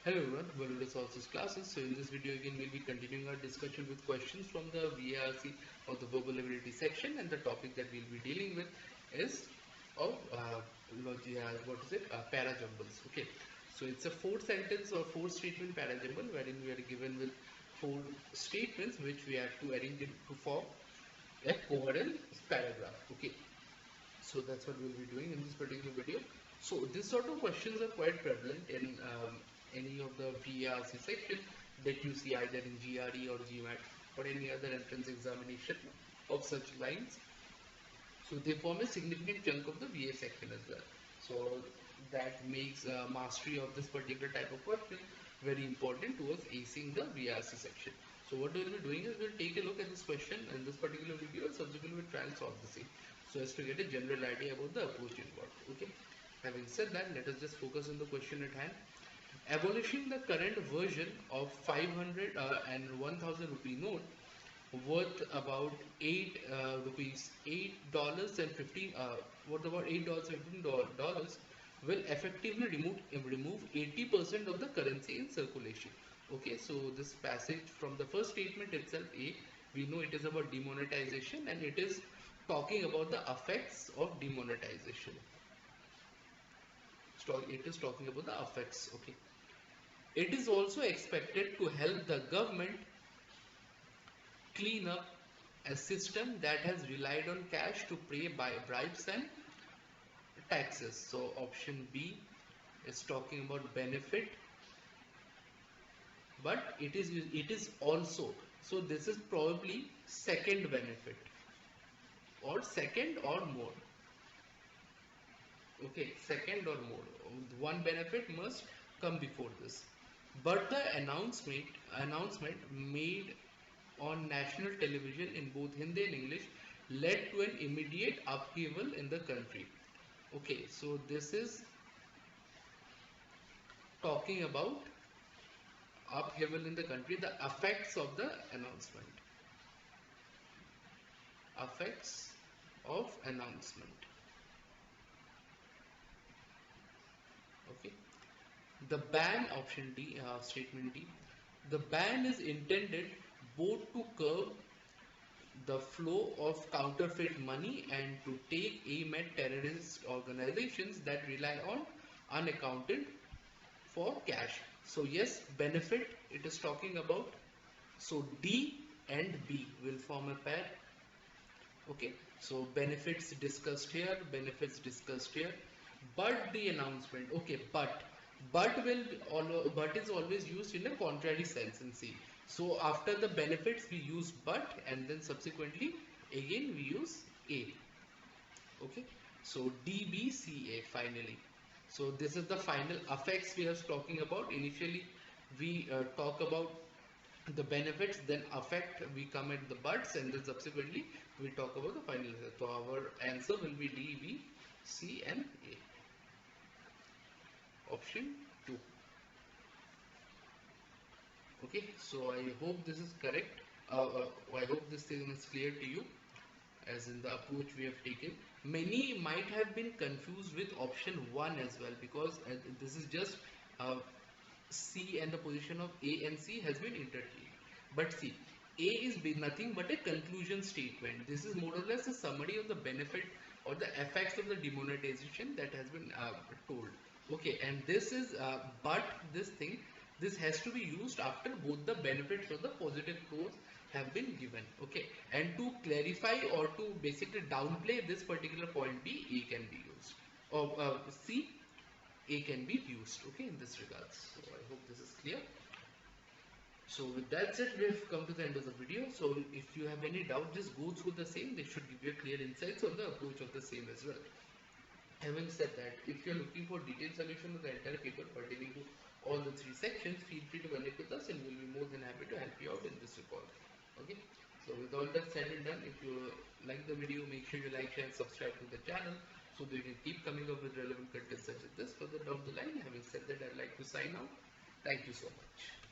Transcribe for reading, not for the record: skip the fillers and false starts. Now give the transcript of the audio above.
Hello everyone, welcome to Sources classes. So in this video again we'll be continuing our discussion with questions from the VARC or the verbal ability section, and the topic that we'll be dealing with is of parajumbles. Okay, so it's a four sentence or four statement parajumble wherein we are given with four statements which we have to arrange it to form a coherent paragraph. Okay, so that's what we'll be doing in this particular video. So this sort of questions are quite prevalent in any of the VARC section that you see either in GRE or GMAT or any other entrance examination of such lines. So they form a significant chunk of the VA section as well. So that makes mastery of this particular type of question very important towards acing the VARC section. So what we'll be doing is we'll take a look at this question in this particular video, and subsequently we'll try and solve the same, so as to get a general idea about the approach involved. Okay. Having said that, let us just focus on the question at hand. Abolishing the current version of 500 and 1000 rupee note worth about $8 and 15 worth about $8.15 will effectively remove 80% of the currency in circulation. Okay, so this passage from the first statement itself, A, we know it is about demonetization, and it is talking about the effects of demonetization. It is talking about the effects. Okay, it is also expected to help the government clean up a system that has relied on cash to pay bribes and taxes. So option B is talking about benefit, but it is also, so this is probably second benefit or second or more. Okay, second or more, one benefit must come before this. But the announcement made on national television in both Hindi and English led to an immediate upheaval in the country. Okay, so this is talking about upheaval in the country, the effects of the announcement. Effects of announcement. Okay. The ban, option D, statement D. The ban is intended both to curb the flow of counterfeit money and to take aim at terrorist organizations that rely on unaccounted for cash. So yes, benefit it is talking about. So D and B will form a pair. Okay, so benefits discussed here, but the announcement. Okay, but is always used in a contrary sense in C. So after the benefits we use but, and then subsequently again we use A. Okay, so D, B, C, A finally. So this is the final effects we are talking about. Initially we talk about the benefits, then affect we come at the buts, and then subsequently we talk about the final result. So our answer will be D, B, C and A. Option 2. Okay, so I hope this is correct. I hope this thing is clear to you, as in the approach we have taken. Many might have been confused with option 1 as well, because this is just C, and the position of A and C has been interchanged. But see, A is nothing but a conclusion statement. This is more or less a summary of the benefit or the effects of the demonetization that has been told. Okay, and this is but this has to be used after both the benefits or the positive pros have been given. Okay, and to clarify or to basically downplay this particular point B, A can be used, or C, A can be used. Okay, in this regards. So I hope this is clear. So with that said, we have come to the end of the video. So if you have any doubt, just go through the same. They should give you a clear insights on the approach of the same as well. Having said that, if you are looking for detailed solution of the entire paper pertaining to all the three sections, feel free to connect with us, and we'll be more than happy to help you out in this report. Okay. So with all that said and done, if you like the video, make sure you like, share and subscribe to the channel, so that we can keep coming up with relevant content such as this further down the line. Having said that, I'd like to sign out. Thank you so much.